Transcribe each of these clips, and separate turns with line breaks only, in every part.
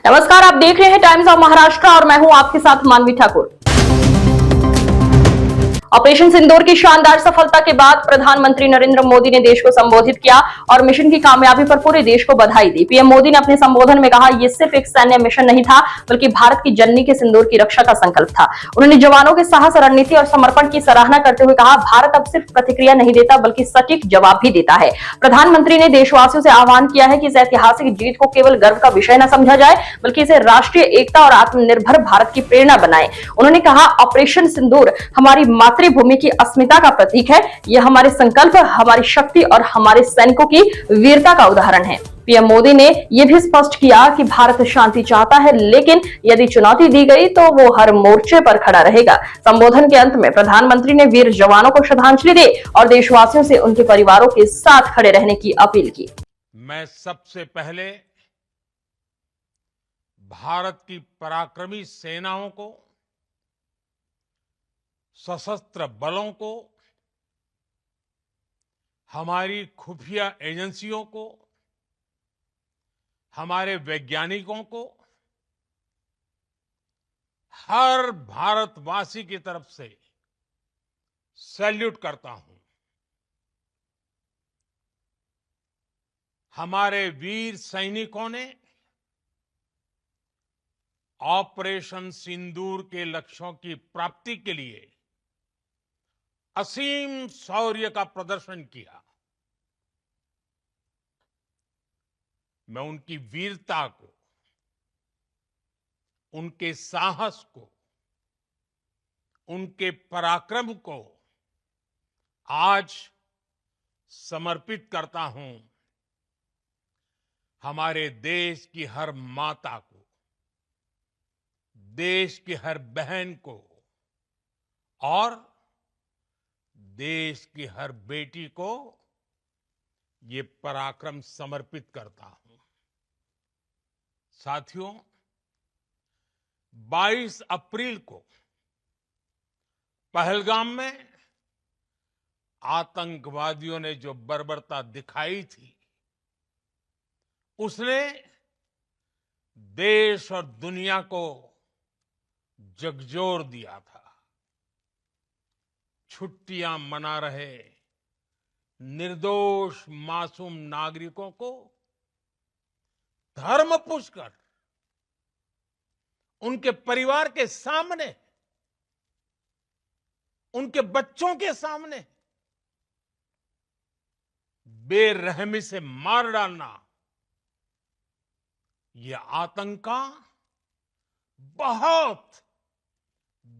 नमस्कार, आप देख रहे हैं टाइम्स ऑफ महाराष्ट्र और मैं हूं आपके साथ मानवी ठाकुर। ऑपरेशन सिंदूर की शानदार सफलता के बाद प्रधानमंत्री नरेंद्र मोदी ने देश को संबोधित किया और मिशन की कामयाबी पर पूरे देश को बधाई दी। पीएम मोदी ने अपने संबोधन में कहा, यह सिर्फ एक सैन्य मिशन नहीं था, बल्कि भारत की जननी के सिंदूर की रक्षा का संकल्प था। उन्होंने जवानों के साहस, रणनीति और समर्पण की सराहना करते हुए कहा, भारत अब सिर्फ प्रतिक्रिया नहीं देता, बल्कि सटीक जवाब भी देता है। प्रधानमंत्री ने देशवासियों से आह्वान किया है कि इस ऐतिहासिक जीत को केवल गर्व का विषय न समझा जाए, बल्कि इसे राष्ट्रीय एकता और आत्मनिर्भर भारत की प्रेरणा बनाए। उन्होंने कहा, ऑपरेशन सिंदूर हमारी मातृभूमि की अस्मिता का प्रतीक है। यह हमारे संकल्प, हमारी शक्ति और हमारे सैनिकों की वीरता का उदाहरण है। पीएम मोदी ने यह भी स्पष्ट किया कि भारत शांति चाहता है, लेकिन यदि चुनौती दी गई तो वो हर मोर्चे पर खड़ा रहेगा। संबोधन के अंत में प्रधानमंत्री ने वीर जवानों को श्रद्धांजलि दी और देशवासियों से उनके परिवारों के साथ खड़े रहने की अपील की।
मैं सबसे पहले भारत की पराक्रमी सेनाओं को, सशस्त्र बलों को, हमारी खुफिया एजेंसियों को, हमारे वैज्ञानिकों को, हर भारतवासी की तरफ से सैल्यूट करता हूं। हमारे वीर सैनिकों ने ऑपरेशन सिंदूर के लक्ष्यों की प्राप्ति के लिए असीम शौर्य का प्रदर्शन किया। मैं उनकी वीरता को, उनके साहस को, उनके पराक्रम को आज समर्पित करता हूं हमारे देश की हर माता को, देश की हर बहन को और देश की हर बेटी को ये पराक्रम समर्पित करता हूं। साथियों, 22 अप्रैल को पहलगाम में आतंकवादियों ने जो बर्बरता दिखाई थी, उसने देश और दुनिया को झकझोर दिया था। छुट्टियां मना रहे निर्दोष मासूम नागरिकों को धर्म पूछकर उनके परिवार के सामने, उनके बच्चों के सामने बेरहमी से मार डालना, यह आतंक का बहुत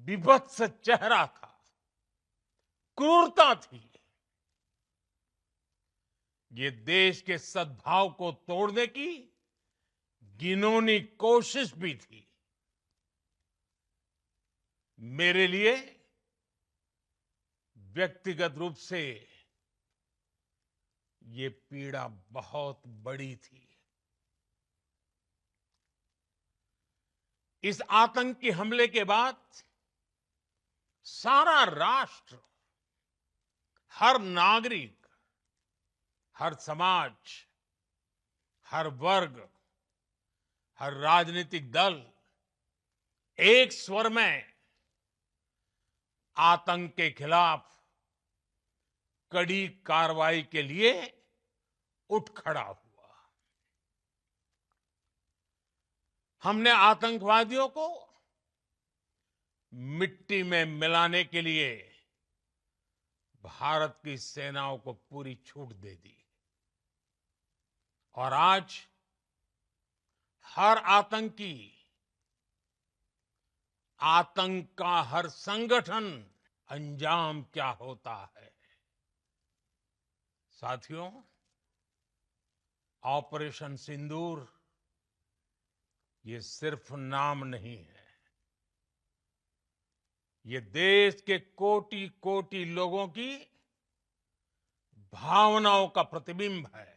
बीभत्स चेहरा था, क्रूरता थी। ये देश के सद्भाव को तोड़ने की घिनौनी कोशिश भी थी। मेरे लिए व्यक्तिगत रूप से ये पीड़ा बहुत बड़ी थी। इस आतंकी हमले के बाद सारा राष्ट्र, हर नागरिक, हर समाज, हर वर्ग, हर राजनीतिक दल एक स्वर में आतंक के खिलाफ कड़ी कार्रवाई के लिए उठ खड़ा हुआ। हमने आतंकवादियों को मिट्टी में मिलाने के लिए भारत की सेनाओं को पूरी छूट दे दी और आज हर आतंकी, आतंक का हर संगठन अंजाम क्या होता है। साथियों, ऑपरेशन सिंदूर ये सिर्फ नाम नहीं है, ये देश के कोटि कोटि लोगों की भावनाओं का प्रतिबिंब है।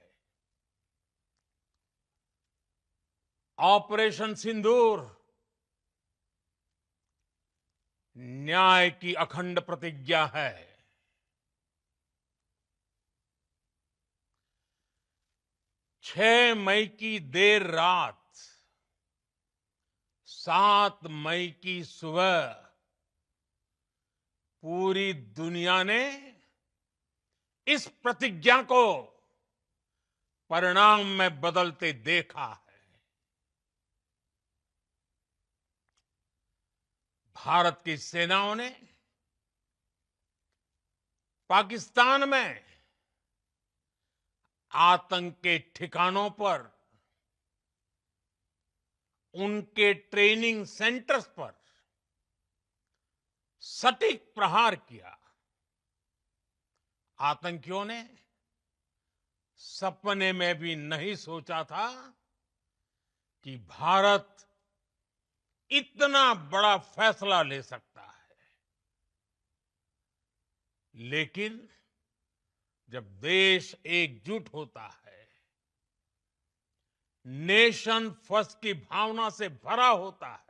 ऑपरेशन सिंदूर न्याय की अखंड प्रतिज्ञा है। 6 मई की देर रात 7 मई की सुबह पूरी दुनिया ने इस प्रतिज्ञा को परिणाम में बदलते देखा है। भारत की सेनाओं ने पाकिस्तान में आतंक के ठिकानों पर, उनके ट्रेनिंग सेंटर्स पर सटीक प्रहार किया। आतंकियों ने सपने में भी नहीं सोचा था कि भारत इतना बड़ा फैसला ले सकता है। लेकिन जब देश एकजुट होता है, नेशन फर्स्ट की भावना से भरा होता है,